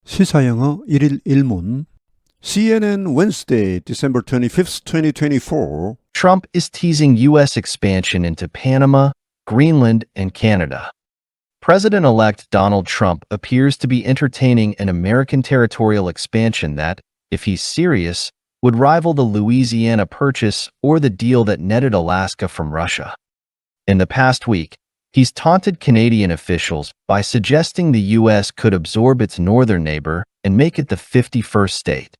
시사영어 1일 1문 CNN Wednesday, December 25th, 2024 Trump is teasing U.S. expansion into Panama, Greenland, and Canada. President-elect Donald Trump appears to be entertaining an American territorial expansion that, if he's serious, would rival the Louisiana Purchase or the deal that netted Alaska from Russia. In the past week, he's taunted Canadian officials by suggesting the U.S. could absorb its northern neighbor and make it the 51st state.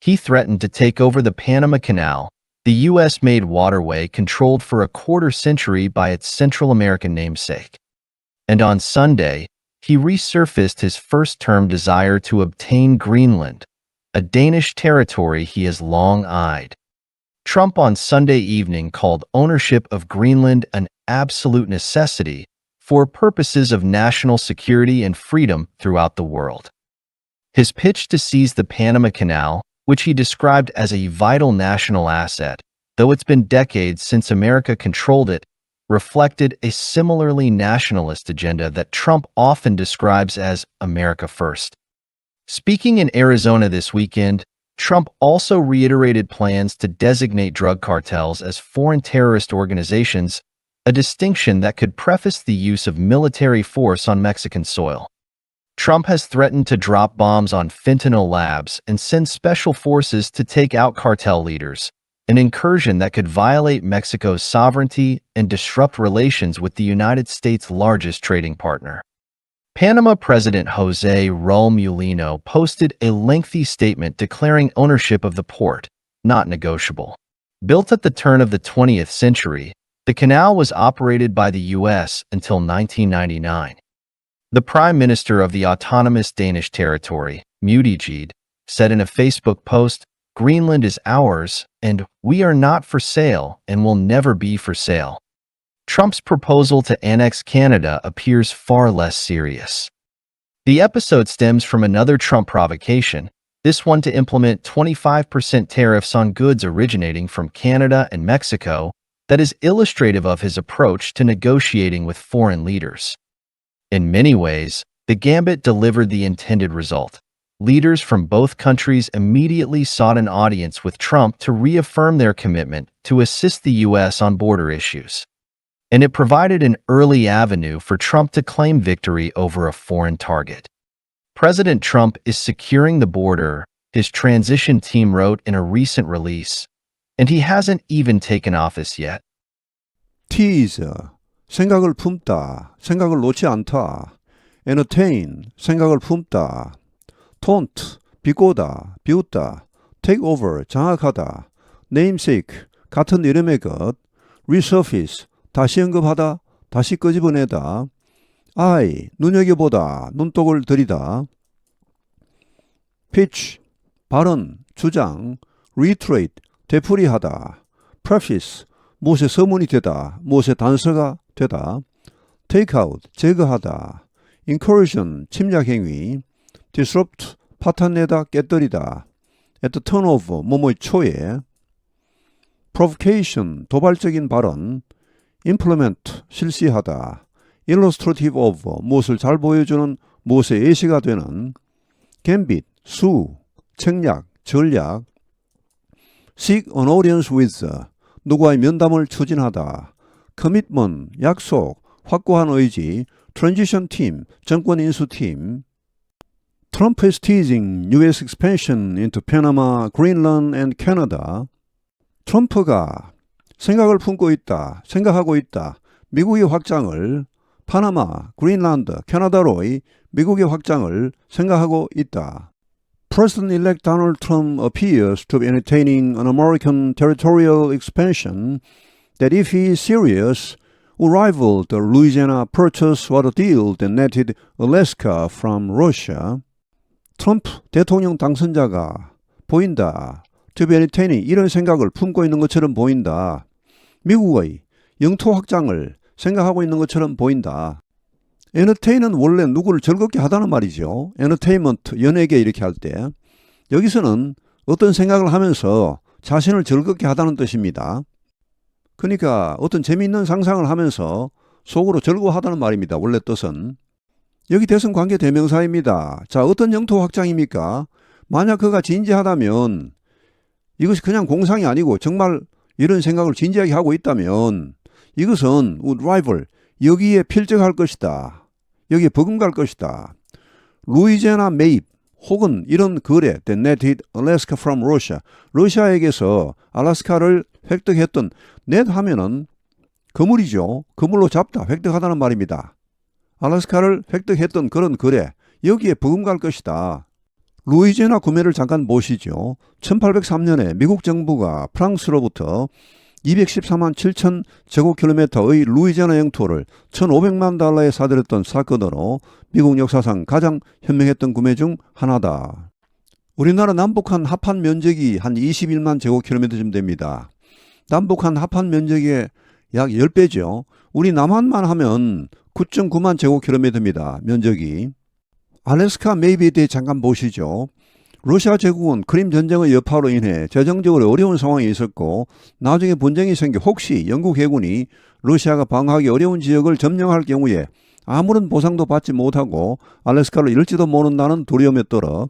He threatened to take over the Panama Canal, the U.S.-made waterway controlled for a quarter century by its Central American namesake. And on Sunday, he resurfaced his first-term desire to obtain Greenland, a Danish territory he has long eyed. Trump on Sunday evening called ownership of Greenland an absolute necessity for purposes of national security and freedom throughout the world. His pitch to seize the Panama Canal, which he described as a vital national asset, though it's been decades since America controlled it, reflected a similarly nationalist agenda that Trump often describes as America First. Speaking in Arizona this weekend, Trump also reiterated plans to designate drug cartels as foreign terrorist organizations, a distinction that could preface the use of military force on Mexican soil. Trump has threatened to drop bombs on fentanyl labs and send special forces to take out cartel leaders, an incursion that could violate Mexico's sovereignty and disrupt relations with the United States' largest trading partner. Panama President José Raúl Mulino posted a lengthy statement declaring ownership of the port, not negotiable. Built at the turn of the 20th century, the canal was operated by the U.S. until 1999. The Prime Minister of the autonomous Danish territory, Mutijed, said in a Facebook post, "Greenland is ours, and we are not for sale and will never be for sale." Trump's proposal to annex Canada appears far less serious. The episode stems from another Trump provocation, this one to implement 25% tariffs on goods originating from Canada and Mexico, that is illustrative of his approach to negotiating with foreign leaders. In many ways, the gambit delivered the intended result. Leaders from both countries immediately sought an audience with Trump to reaffirm their commitment to assist the U.S. on border issues. And it provided an early avenue for Trump to claim victory over a foreign target. President Trump is securing the border, his transition team wrote in a recent release, and he hasn't even taken office yet. tease, 생각을 품다, 생각을 놓지 않다. entertain, 생각을 품다. taunt, 비꼬다, 비웃다. take over, 장악하다. namesake, 같은 이름의 것. resurface, 다시 언급하다, 다시 끄집어내다. eye, 눈여겨보다, 눈독을 들이다. pitch, 발언, 주장. reiterate, 되풀이하다. preface, 무엇의 서문이 되다, 무엇의 단서가 되다. take out, 제거하다. incursion, 침략행위. disrupt, 파탄내다, 깨뜨리다. at the turn of, 뭐뭐의 초에. provocation, 도발적인 발언. implement, 실시하다. illustrative of, 무엇을 잘 보여주는, 무엇의 예시가 되는. gambit, 수, 책략, 전략. seek an audience with, 누구와의 면담을 추진하다. commitment, 약속, 확고한 의지. transition team, 정권 인수팀. Trump is teasing U.S. expansion into Panama, Greenland and Canada. 트럼프가 생각을 품고 있다, 생각하고 있다. 미국의 확장을 파나마, 그린란드, 캐나다로의 미국의 확장을 생각하고 있다. President-elect Donald Trump appears to be entertaining an American territorial expansion that, if he is serious, will rival the Louisiana Purchase or the deal that netted Alaska from Russia. 트럼프 대통령 당선자가 보인다. to be entertaining, 이런 생각을 품고 있는 것처럼 보인다. 미국의 영토 확장을 생각하고 있는 것처럼 보인다. entertain은 원래 누구를 즐겁게 하다는 말이죠. entertainment, 연예계 이렇게 할 때. 여기서는 어떤 생각을 하면서 자신을 즐겁게 하다는 뜻입니다. 그러니까 어떤 재미있는 상상을 하면서 속으로 즐거워하다는 말입니다. 원래 뜻은. 여기 대선 관계 대명사입니다. 자, 어떤 영토 확장입니까? 만약 그가 진지하다면 이것이 그냥 공상이 아니고 정말 이런 생각을 진지하게 하고 있다면 이것은 라이벌 여기에 필적할 것이다. 여기에 버금갈 것이다. 루이지애나 매입 혹은 이런 거래 that netted Alaska from Russia 러시아에게서 알래스카를 획득했던 net 하면은 거물이죠. 거물로 잡다 획득하다는 말입니다. 알래스카를 획득했던 그런 거래 여기에 버금갈 것이다. 루이지애나 구매를 잠깐 보시죠. 1803년에 미국 정부가 프랑스로부터 214만 7천 제곱킬로미터의 루이지애나 영토를 1,500만 달러에 사들였던 사건으로 미국 역사상 가장 현명했던 구매 중 하나다. 우리나라 남북한 합한 면적이 한 21만 제곱킬로미터쯤 됩니다. 남북한 합한 면적의 약 10배죠. 우리 남한만 하면 9.9만 제곱킬로미터입니다. 면적이. 알래스카 매입에 대해 잠깐 보시죠. 러시아 제국은 크림 전쟁의 여파로 인해 재정적으로 어려운 상황에 있었고 나중에 분쟁이 생겨 혹시 영국 해군이 러시아가 방어하기 어려운 지역을 점령할 경우에 아무런 보상도 받지 못하고 알래스카를 잃을지도 모른다는 두려움에 떨어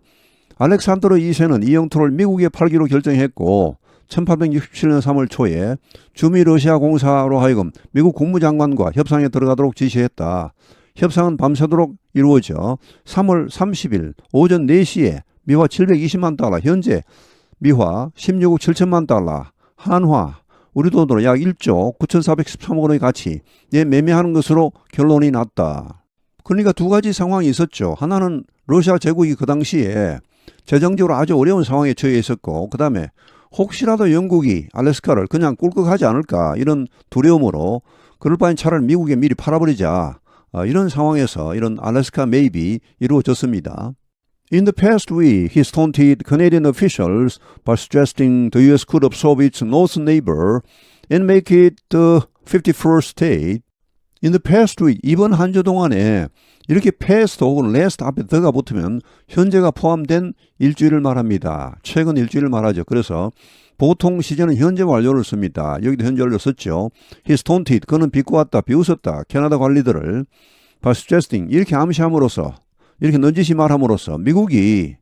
알렉산드로 2세는 이 영토를 미국에 팔기로 결정했고 1867년 3월 초에 주미 러시아 공사로 하여금 미국 국무장관과 협상에 들어가도록 지시했다. 협상은 밤새도록 이루어져 3월 30일 오전 4시에 미화 720만 달러, 현재 미화 16억 7천만 달러, 한화 우리 돈으로 약 1조 9,413억 원의 가치에 매매하는 것으로 결론이 났다. 그러니까 두 가지 상황이 있었죠. 하나는 러시아 제국이 그 당시에 재정적으로 아주 어려운 상황에 처해 있었고 그 다음에 혹시라도 영국이 알래스카를 그냥 꿀꺽하지 않을까 이런 두려움으로 그럴 바엔 차라리 미국에 미리 팔아버리자. 이런 상황에서 이런 알래스카 매입이 이루어졌습니다. In the past week, he taunted Canadian officials by suggesting the U.S. could absorb its northern neighbor and make it the 51st state. In the past week, 이번 한 주 동안에 이렇게 past 혹은 last 앞에 the가 붙으면 현재가 포함된 일주일을 말합니다. 최근 일주일을 말하죠. 그래서 보통 시제는 현재 완료를 씁니다. 여기도 현재 완료 썼죠. He taunted, 그는 비꼬았다, 비웃었다. 캐나다 관리들을 by suggesting, 이렇게 암시함으로써 이렇게 넌지시 말함으로써 미국이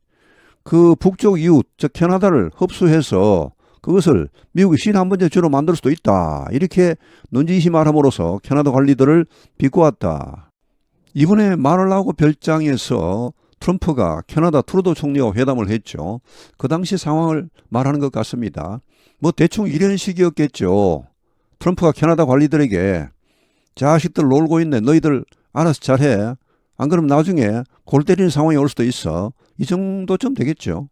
그 북쪽 이웃, 즉 캐나다를 흡수해서 그것을 미국이 신 한 번째 주로 만들 수도 있다. 이렇게 넌지시 말함으로써 캐나다 관리들을 비꼬았다. 이번에 마를라고 별장에서 트럼프가 캐나다 트루도 총리와 회담을 했죠. 그 당시 상황을 말하는 것 같습니다. 뭐 대충 이런 식이었겠죠. 트럼프가 캐나다 관리들에게 자식들 놀고 있네. 너희들 알아서 잘해. 안 그러면 나중에 골 때리는 상황이 올 수도 있어. 이 정도쯤 되겠죠.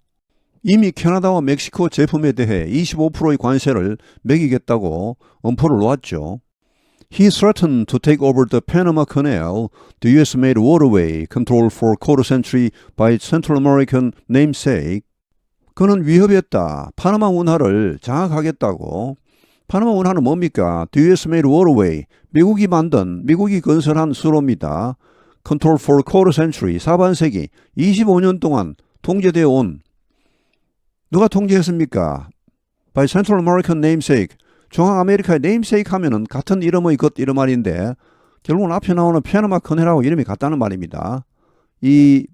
이미 캐나다와 멕시코 제품에 대해 25%의 관세를 매기겠다고 엄포를 놓았죠. He threatened to take over the Panama Canal, the U.S.-made waterway controlled for a quarter century by its Central American namesake. 그는 위협했다. 파나마 운하를 장악하겠다고. 파나마 운하는 뭡니까? The U.S.-made waterway, 미국이 건설한 수로입니다. Control for a quarter century, 사반세기, 25년 동안 통제되어 온. 누가 통제했습니까? By Central American namesake. 중앙아메리카의 namesake 하면은 같은 이름의 것 이런 말인데 결국은 앞에 나오는 페나마 커넬하고 이름이 같다는 말입니다. 이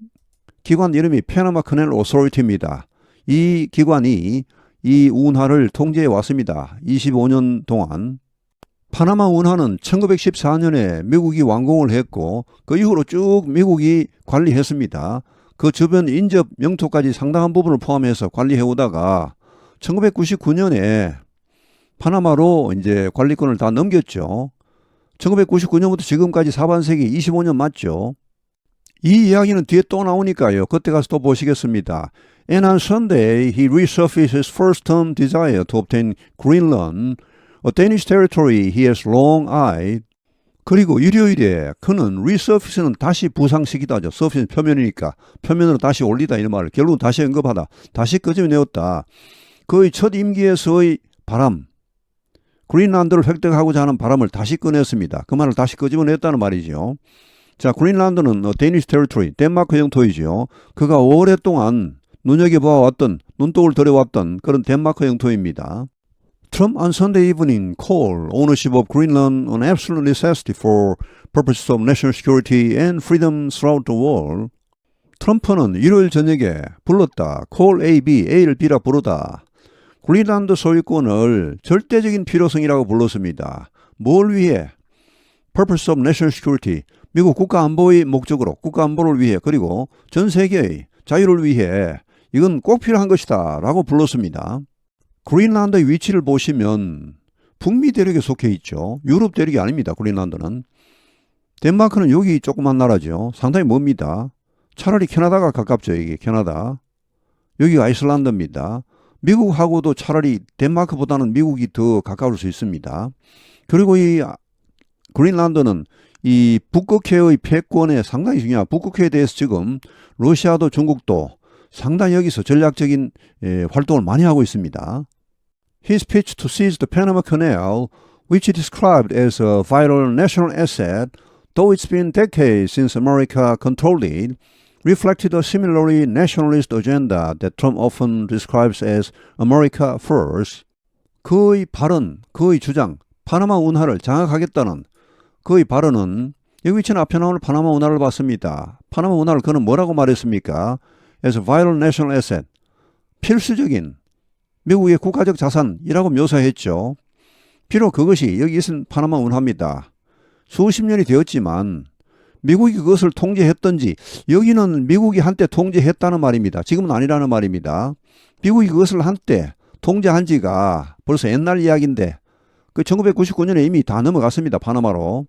기관 이름이 페나마 커넬 오소리티입니다. 이 기관이 이 운하를 통제해 왔습니다. 25년 동안. 파나마 운하는 1914년에 미국이 완공을 했고 그 이후로 쭉 미국이 관리했습니다. 그 주변 인접 영토까지 상당한 부분을 포함해서 관리해 오다가 1999년에 파나마로 이제 관리권을 다 넘겼죠. 1999년부터 지금까지 사반세기 25년 맞죠. 이 이야기는 뒤에 또 나오니까요. 그때 가서 또 보시겠습니다. And on Sunday, he resurfaced his first-term desire to obtain Greenland, a Danish territory he has long eyed. 그리고 일요일에 그는 resurface는 다시 부상시키다 하죠. surface는 표면이니까 표면으로 다시 올리다 이런 말을 결국은 다시 언급하다. 다시 끄집어내었다. 그의 첫 임기에서의 바람. 그린란드를 획득하고자 하는 바람을 다시 꺼냈습니다. 그 말을 다시 끄집어냈다는 말이죠. 자, 그린란드는 데니시 테리토리, 덴마크 영토이죠. 그가 오랫동안 눈여겨보아왔던, 눈독을 들여왔던 그런 덴마크 영토입니다. Trump on Sunday evening called ownership of Greenland an absolute necessity for purposes of national security and freedom throughout the world. 트럼프는 일요일 저녁에 불렀다. Call A, B, A를 B라 부르다. 그린란드 소유권을 절대적인 필요성이라고 불렀습니다. 뭘 위해? Purpose of national security. 미국 국가안보의 목적으로, 국가안보를 위해, 그리고 전 세계의 자유를 위해 이건 꼭 필요한 것이다 라고 불렀습니다. 그린란드의 위치를 보시면 북미 대륙에 속해 있죠. 유럽 대륙이 아닙니다. 그린란드는. 덴마크는 여기 조그만 나라죠. 상당히 멉니다. 차라리 캐나다가 가깝죠. 이게 캐나다. 여기가 아이슬란드입니다. 미국하고도 차라리 덴마크보다는 미국이 더 가까울 수 있습니다. 그리고 이 그린란드는 이 북극해의 패권에 상당히 중요한 북극해에 대해서 지금 러시아도 중국도 상당히 여기서 전략적인 활동을 많이 하고 있습니다. His pitch to seize the Panama Canal, which he described as a vital national asset, though it's been decades since America controlled it, reflected a similarly nationalist agenda that Trump often describes as America First. 그의 발언, 그의 주장, 파나마 운하를 장악하겠다는 그의 발언은 여기 위치는 앞에 나오는 파나마 운하를 봤습니다. 파나마 운하를 그는 뭐라고 말했습니까? As a vital national asset, 필수적인 미국의 국가적 자산이라고 묘사했죠. 비록 그것이 여기 있은 파나마 운하입니다. 수십 년이 되었지만 미국이 그것을 통제했던지 여기는 미국이 한때 통제했다는 말입니다. 지금은 아니라는 말입니다. 미국이 그것을 한때 통제한 지가 벌써 옛날 이야기인데 그 1999년에 이미 다 넘어갔습니다. 파나마로.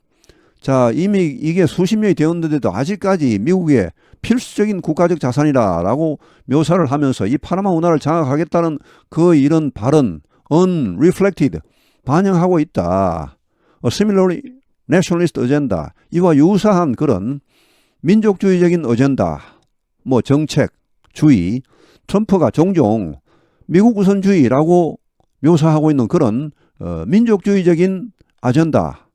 자, 이미 이게 수십 년이 되었는데도 아직까지 미국의 필수적인 국가적 자산이라고 묘사를 하면서 이 파나마 운하를 장악하겠다는 그 이런 발언, unreflected, 반영하고 있다. A similarly nationalist agenda, 이와 유사한 그런 민족주의적인 어젠다, 뭐 정책, 주의, 트럼프가 종종 미국 우선주의라고 묘사하고 있는 그런 민족주의적인 아젠다,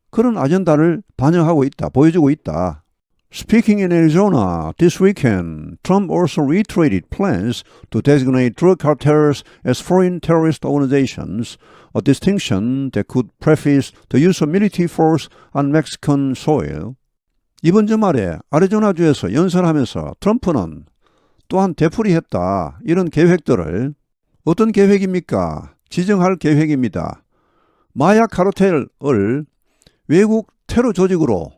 그런 아젠다를 반영하고 있다, 보여주고 있다. Speaking in Arizona this weekend, Trump also reiterated plans to designate drug cartels as foreign terrorist organizations, a distinction that could preface the use of military force on Mexican soil. 이번 주말에 아리조나주에서 연설하면서 트럼프는 또한 되풀이했다. 이런 계획들을. 어떤 계획입니까? 지정할 계획입니다. 마약 카르텔을 외국 테러 조직으로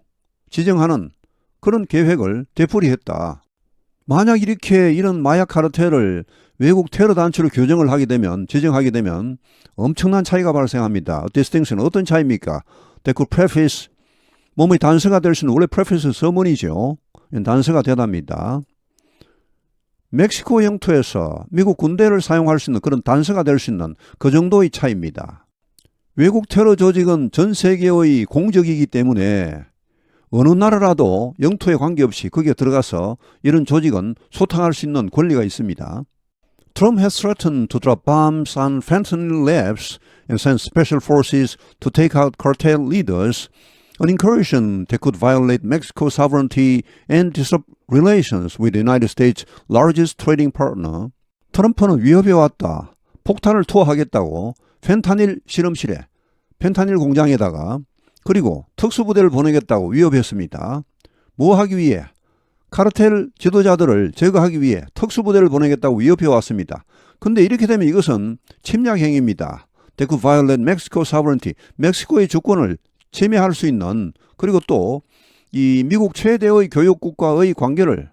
지정하는 그런 계획을 되풀이했다. 만약 이렇게 이런 마약 카르텔을 외국 테러 단체로 규정을 하게 되면, 지정하게 되면 엄청난 차이가 발생합니다. distinction, 어떤 차이입니까? That could preface, 몸의 단서가 될 수 있는, 원래 preface 서문이죠. 단서가 되답니다. 멕시코 영토에서 미국 군대를 사용할 수 있는 그런 단서가 될 수 있는 그 정도의 차이입니다. 외국 테러 조직은 전 세계의 공적이기 때문에 어느 나라라도 영토에 관계없이 거기에 들어가서 이런 조직은 소탕할 수 있는 권리가 있습니다. Trump has threatened to drop bombs on fentanyl labs and send special forces to take out cartel leaders, an incursion that could violate Mexico's sovereignty and disrupt relations with the United States' largest trading partner. 트럼프는 위협해 왔다. 폭탄을 투하하겠다고 펜타닐 실험실에, 펜타닐 공장에다가 그리고 특수부대를 보내겠다고 위협했습니다. 뭐 하기 위해? 카르텔 지도자들을 제거하기 위해 특수부대를 보내겠다고 위협해 왔습니다. 근데 이렇게 되면 이것은 침략 행위입니다. That could violate Mexico's sovereignty. 멕시코의 주권을 침해할 수 있는, 그리고 또 이 미국 최대의 교역국과의 관계를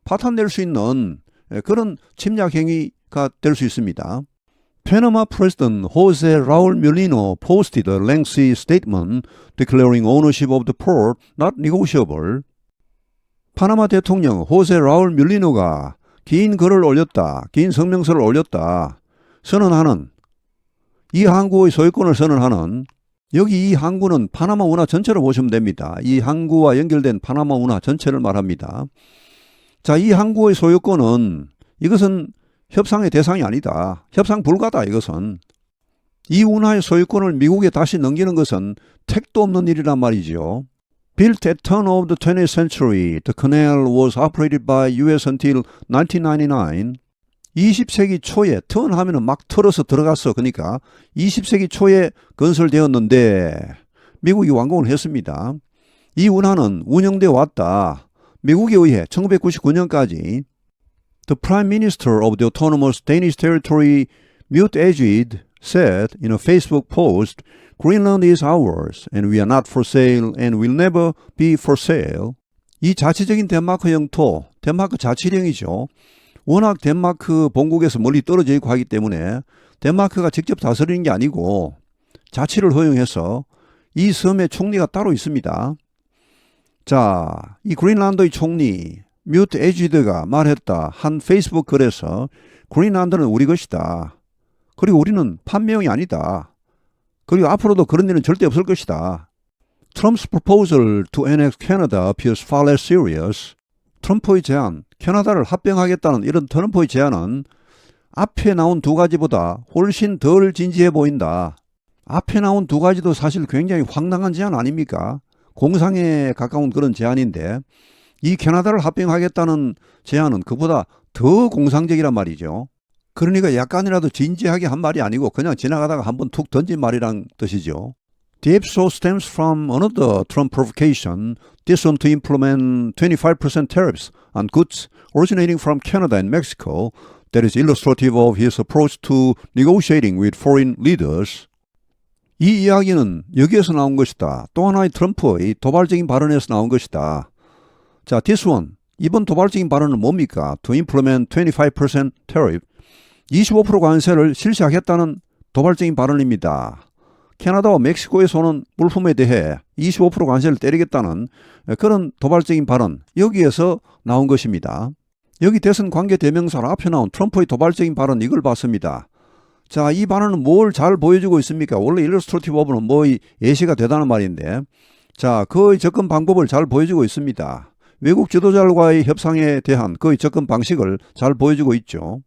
파탄낼 수 있는 그런 침략 행위가 될 수 있습니다. Panama President Jose Raul Mulino posted a lengthy statement declaring ownership of the port not negotiable. 파나마 대통령 호세 라울 뮬리노가 긴 글을 올렸다. 긴 성명서를 올렸다. 선언하는, 이 항구의 소유권을 선언하는, 여기 이 항구는 파나마 운하 전체를 보시면 됩니다. 이 항구와 연결된 파나마 운하 전체를 말합니다. 자, 이 항구의 소유권은 이것은 협상의 대상이 아니다. 협상 불가다. 이것은. 이 운하의 소유권을 미국에 다시 넘기는 것은 택도 없는 일이란 말이죠. Built at turn of the 20th century, the canal was operated by U.S. until 1999. 20세기 초에 턴하면은 막 털어서 들어갔어. 그러니까 20세기 초에 건설되었는데 미국이 완공을 했습니다. 이 운하는 운영되어 왔다. 미국에 의해 1999년까지 The Prime Minister of the Autonomous Danish Territory Mute-Edged said in a Facebook post, Greenland is ours and we are not for sale and will never be for sale. 이 자치적인 덴마크 영토, 덴마크 자치령이죠. 워낙 덴마크 본국에서 멀리 떨어져 있고 하기 때문에 덴마크가 직접 다스리는 게 아니고 자치를 허용해서 이 섬에 총리가 따로 있습니다. 자, 이 그린란드의 총리 뮤트 에지드가 말했다. 한 페이스북 글에서 그린란드는 우리 것이다. 그리고 우리는 판매용이 아니다. 그리고 앞으로도 그런 일은 절대 없을 것이다. Trump's proposal to annex Canada appears far less serious. 트럼프의 제안, 캐나다를 합병하겠다는 이런 트럼프의 제안은 앞에 나온 두 가지보다 훨씬 덜 진지해 보인다. 앞에 나온 두 가지도 사실 굉장히 황당한 제안 아닙니까? 공상에 가까운 그런 제안인데 이 캐나다를 합병하겠다는 제안은 그보다 더 공상적이란 말이죠. 그러니까 약간이라도 진지하게 한 말이 아니고 그냥 지나가다가 한번 툭 던진 말이란 뜻이죠. The episode stems from another Trump provocation, this one to implement 25% tariffs on goods originating from Canada and Mexico that is illustrative of his approach to negotiating with foreign leaders. 이 이야기는 여기에서 나온 것이다. 또 하나의 트럼프의 도발적인 발언에서 나온 것이다. 자, this one, 이번 도발적인 발언은 뭡니까? To implement 25% tariff, 25% 관세를 실시하겠다는 도발적인 발언입니다. 캐나다와 멕시코에서 오는 물품에 대해 25% 관세를 때리겠다는 그런 도발적인 발언, 여기에서 나온 것입니다. 여기 대선 관계 대명사로 앞에 나온 트럼프의 도발적인 발언, 이걸 봤습니다. 자, 이 발언은 뭘 잘 보여주고 있습니까? 원래 일러스트레이티브 오브는 뭐 예시가 되다는 말인데, 자, 그의 접근 방법을 잘 보여주고 있습니다. 외국 지도자들과의 협상에 대한 그의 접근 방식을 잘 보여주고 있죠.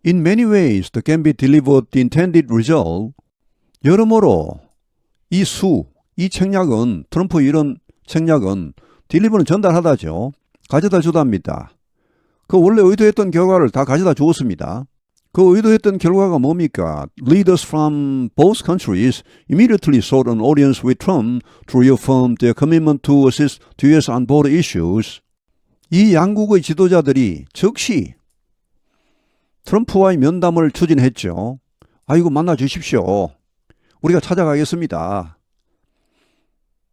In many ways, the can be delivered the intended result. 여러모로 이 책략은, 트럼프 이런 책략은 딜리버는 전달하다죠. 가져다 주답니다. 그 원래 의도했던 결과를 다 가져다 주었습니다. 그 의도했던 결과가 뭡니까? Leaders from both countries immediately sought an audience with Trump to reaffirm their commitment to assist the U.S. on border issues. 이 양국의 지도자들이 즉시 트럼프와의 면담을 추진했죠. 아이고, 만나 주십시오. 우리가 찾아가겠습니다.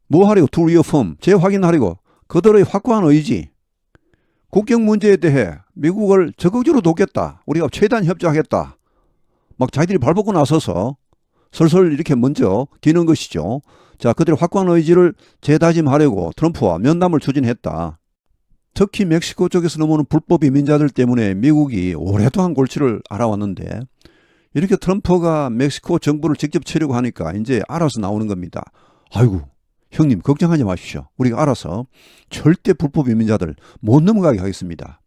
뭐 하려고? To reaffirm, 재확인하려고. 그들의 확고한 의지, 국경 문제에 대해 미국을 적극적으로 돕겠다. 우리가 최대한 협조하겠다. 막 자기들이 발벗고 나서서 설설 이렇게 먼저 기는 것이죠. 자, 그들의 확고한 의지를 재다짐하려고 트럼프와 면담을 추진했다. 특히 멕시코 쪽에서 넘어오는 불법 이민자들 때문에 미국이 오랫동안 골치를 앓아왔는데 이렇게 트럼프가 멕시코 정부를 직접 치려고 하니까 이제 알아서 나오는 겁니다. 아이고, 형님 걱정하지 마십시오. 우리가 알아서 절대 불법 이민자들 못 넘어가게 하겠습니다.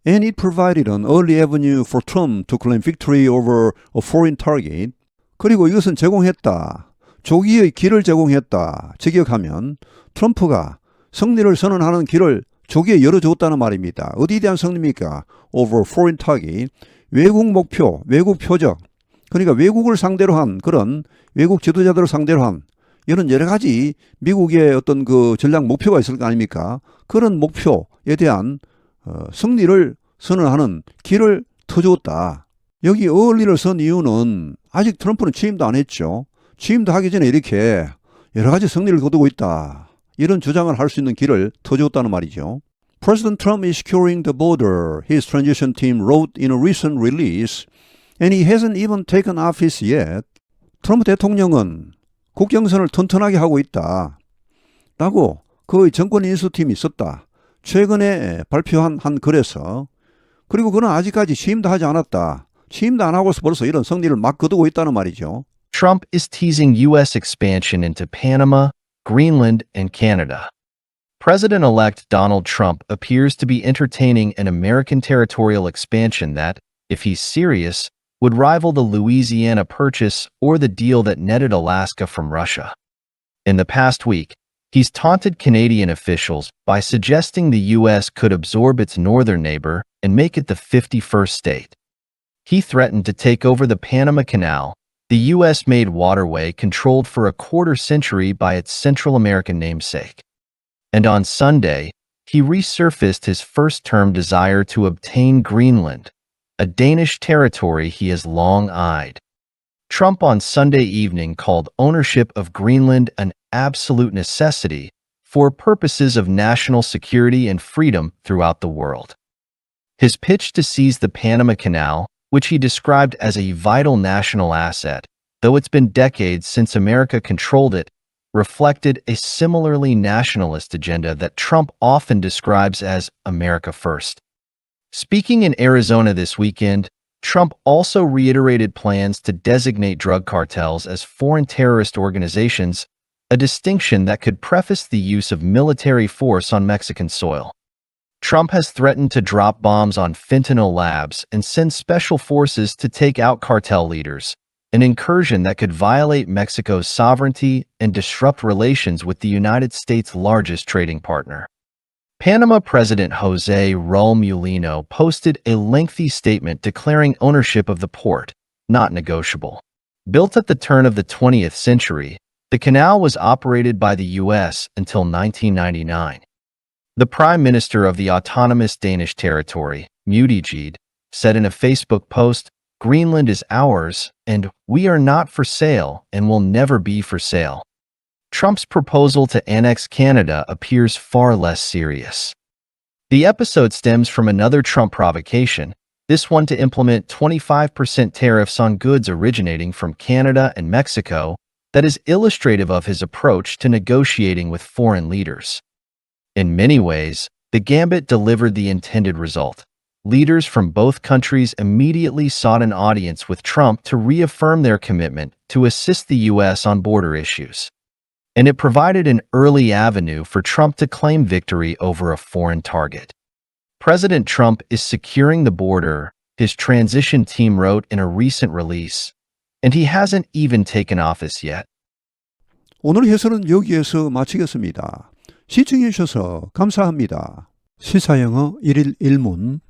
And it provided an early avenue for Trump to claim victory over a foreign target. 그리고 이것은 제공했다. 조기의 길을 제공했다. 직역하면 트럼프가 승리를 선언하는 길을 조기에 열어줬다는 말입니다. 어디에 대한 승리입니까? Over foreign target. 외국 목표, 외국 표적. 그러니까 외국을 상대로 한 그런 외국 지도자들을 상대로 한 이런 여러 가지 미국의 어떤 그 전략 목표가 있을 거 아닙니까? 그런 목표에 대한 승리를 선언하는 길을 터주었다. 여기 early를 쓴 이유는 아직 트럼프는 취임도 안 했죠. 취임도 하기 전에 이렇게 여러 가지 승리를 거두고 있다. 이런 주장을 할 수 있는 길을 터주었다는 말이죠. President Trump is securing the border, his transition team wrote in a recent release, and he hasn't even taken office yet. 트럼프 대통령은 국경선을 튼튼하게 하고 있다. 라고 그의 정권 인수팀이 썼다. 최근에 발표한 한 글에서. 그리고 그는 아직까지 취임도 하지 않았다. 취임도 안 하고서 벌써 이런 승리를 막 거두고 있다는 말이죠. Trump is teasing U.S. expansion into Panama, Greenland, and Canada. President-elect Donald Trump appears to be entertaining an American territorial expansion that, if he's serious, would rival the Louisiana Purchase or the deal that netted Alaska from Russia. In the past week, he's taunted Canadian officials by suggesting the U.S. could absorb its northern neighbor and make it the 51st state. he threatened to take over the Panama Canal, the U.S.-made waterway controlled for a quarter century by its Central American namesake. And on Sunday, he resurfaced his first-term desire to obtain Greenland, a Danish territory he has long eyed. Trump on Sunday evening called ownership of Greenland an absolute necessity for purposes of national security and freedom throughout the world. His pitch to seize the Panama Canal, which he described as a vital national asset, though it's been decades since America controlled it, reflected a similarly nationalist agenda that Trump often describes as America First. Speaking in Arizona this weekend, Trump also reiterated plans to designate drug cartels as foreign terrorist organizations, a distinction that could preface the use of military force on Mexican soil. Trump has threatened to drop bombs on fentanyl labs and send special forces to take out cartel leaders, an incursion that could violate Mexico's sovereignty and disrupt relations with the United States' largest trading partner. Panama President José Raúl Mulino posted a lengthy statement declaring ownership of the port, not negotiable. Built at the turn of the 20th century, the canal was operated by the U.S. until 1999. The Prime Minister of the autonomous Danish territory, Buttigieg, said in a Facebook post, "Greenland is ours, and we are not for sale and will never be for sale." Trump's proposal to annex Canada appears far less serious. The episode stems from another Trump provocation, this one to implement 25% tariffs on goods originating from Canada and Mexico, that is illustrative of his approach to negotiating with foreign leaders. In many ways, the gambit delivered the intended result. Leaders from both countries immediately sought an audience with Trump to reaffirm their commitment to assist the U.S. on border issues. And it provided an early avenue for Trump to claim victory over a foreign target. President Trump is securing the border, his transition team wrote in a recent release, and he hasn't even taken office yet. 오늘 해설은 여기에서 마치겠습니다. 시청해 주셔서 감사합니다. 시사영어 1일 1문